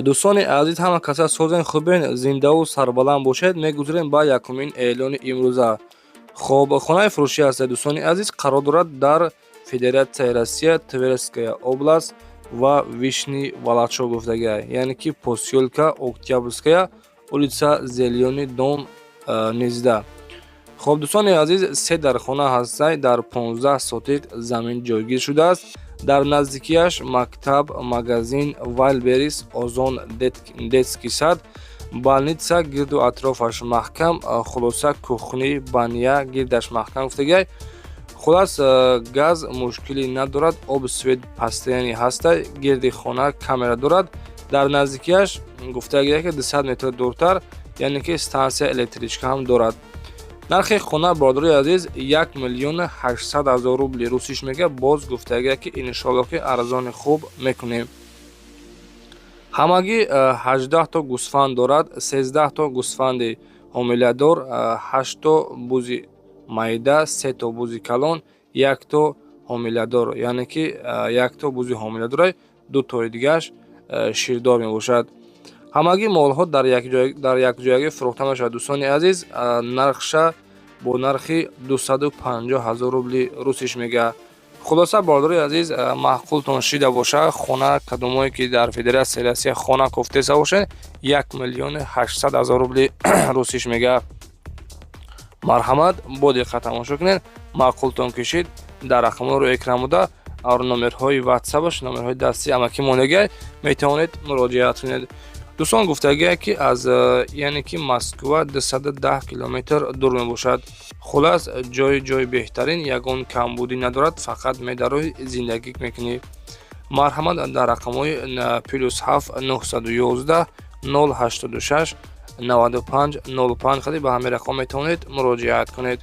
дӯстони азиз, ҳама каса созен хубен, зиндаву сарбаланд бошед. Мегузарем ба якумин эълони имрӯза. хоб хонаи фурӯшӣ ҳастед. дӯстони азиз, қарор дорад дар Федератсияи Россия, Тверская област ва Вишни Валачо гуфтагиай, яъне ки посёлка Октябрская, улица Зеленый дом 19. хоб дӯстони азиз, се дар хона ҳастай дар 15 сотик замин ҷойгир шудааст. дар наздикияш мактаб, магазин, Вайлберис, Озон детский сад, балнитса гирду атрофаш маҳкам, хулоса кухни, баня гирдаш маҳкам гуфтагиай. хулас газ мушкилӣ надорад, об свет постоянӣ ҳастай, гирди хона камера дорад. дар наздикияш гуфтагиай ки 200 метр дуртар, яъне ки стансия электричка ҳам дорад. нархи хона бародари азиз 1,800,000 рубли русиш мега. боз гуфтагиай ки иншоалло ки арзони хуб мекунем. ҳамагӣ 18 то гӯсфанд дорад, 13 то гӯсфанди ҳомиладор, 8 то бузи майда, 3 то бузи калон, 1 то ҳомиладор, яъне ки 1 то бузи ҳомиладорай, 2 тои дигааш ширдор мебошад. ҳамагӣ молҳо дар якҷоягӣ фурӯхта мешавад. дӯстони азиз, нархша бо нархи 250,000 рубли русиш мега. хулоса бародари азиз, маъқултон шида боша, хона кадомое ки дар Федератсияи Россия хона кофтеса бошед, 1,800,000 рубли русиш мега. марҳамат, бо диққат тамошо кунед. маъқултон кишид. дар рақамҳоро экран буда номерҳои ватсапаш, номерҳои дастии амаки монегай метавонед муроҷиат кунед. дӯстон гуфтагиай ки аз яъне ки Москва 210 километр дур мебошад. хулас ҷои беҳтарин, ягон камбудӣ надорад, фақат медароҳи зиндагӣ мекунӣ. марҳамат, дар рақамҳои +7 911 086 95 05 хади ба ҳамин рақам метавонед муроҷиат кунед.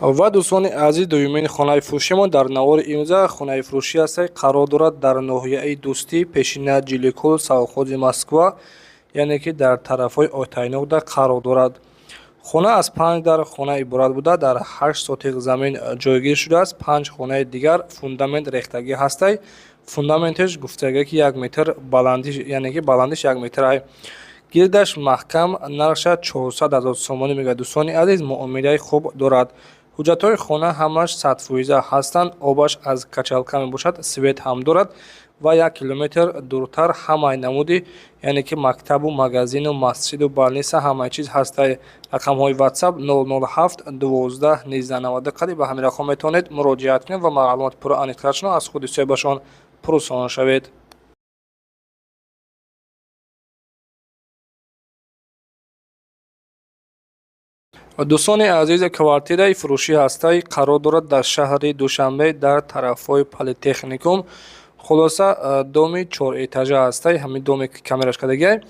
ва дӯстони азиз, дуюмин хонаи фурӯшиамон дар навори имрӯза хонаи фурӯшӣ ҳастад. қарор дорад дар ноҳияи Дӯстӣ, пешина Ҷиликол, Совхози Москва, яъне ки дар тарафҳои Отайнокда қарор дорад. хона аз 5 дар хона иборат буда, дар 8 сотиқ замин ҷойгир шудааст. 5 хонаи дигар фундамент рехтагӣ ҳастай. фундаменташ гуфтагӣ ки 1 метр баландиш, яъне ки баландиш 1 метрай. гирдаш маҳкам, нархша 400,000 сомонӣ мега. дӯстони азиз, муомилаи хуб дорад. ҳуҷҷатҳои хона ҳамаш 100% ҳастанд. Обаш аз качалка мебошад, свет ҳам дорад ва 1 километр дуртар ҳамаи намуди, яъне ки мактабу, магазину, масҷиду балниса ҳамаи чиз ҳастаи. Рақамҳои WhatsApp 007 12 1990 ба ҳамин рақам метавонед муроҷиат кунед ва маълумоти пурра аниқтарашро аз худи соҳибашон пурсон шавед. дӯстони азиз, квартираи фурӯшӣ ҳастаи қарор дорад дар шаҳри Душанбе дар тарафҳои политехникум. Хулоса доми 4 этажа ҳастаи, ҳамин доме ки камераш кардагиай,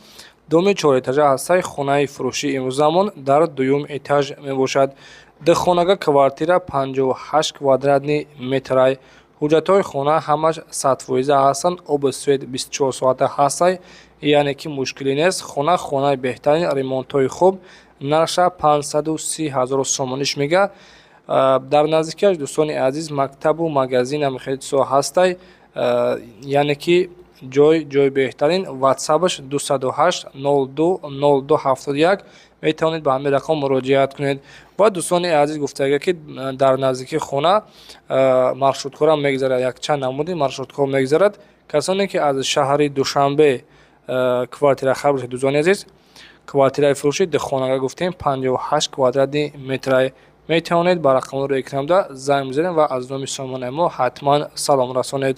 доми 4 этажа ҳастаи хонаи фурӯшӣ имрӯзамон дар 2-ум этаж мебошад. Дихонага квартира 58 квадратни метрай. ҳуҷҷатҳои хона ҳамаш 100% ҳастанд. Оби свет 24 соата ҳастай, яъне ки мушкилӣ нест. Хонаи беҳтарин, ремонтҳои хуб, нарша 530 000 сомониш мега. Дар наздикиаш дӯстони азиз мактабу магазина мехелисо ҳастай, яъне ки ҷой беҳтарин. WhatsApp-аш 208 02 02 71 метавонед ба ҳамин рақам муроҷиат кунед. Ва дӯстони азиз гуфтага ки дар наздикии хона маршруткора мегзарад, якчанд намуди маршруткор мегзарад. Касоне ки аз шаҳри Душанбе квартира харбошед, дӯстони азиз, квартираи фурӯшӣ дихонага гуфтем 58 квадратни метрай. Метавонед ба рақамҳои рӯи экранда занг бизанед ва аз номи сомонаи мо ҳатман салом расонед.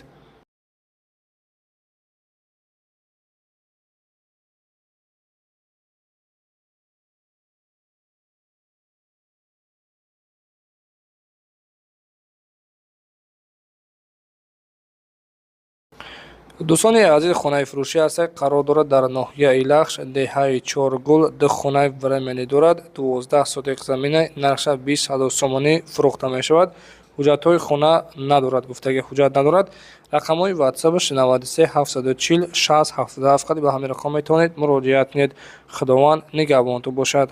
дӯстони азиз, хонаи фурӯшӣ ҳастаи қарор дорад дар ноҳияи Лахш, деҳаи Чоргул. Ду хонаи времени дорад, 12 сотиқ замина, нарша 20 000 сомонӣ фурӯхта мешавад. ҳуҷҷатҳои хона надорад, гуфтаги ҳуҷҷат надорад. Рақамҳои WhatsApp-аш 93 740 60 77 ба ҳамин рақам метавонед муроҷиат кунед. Худованд нигаҳбонтон бошад.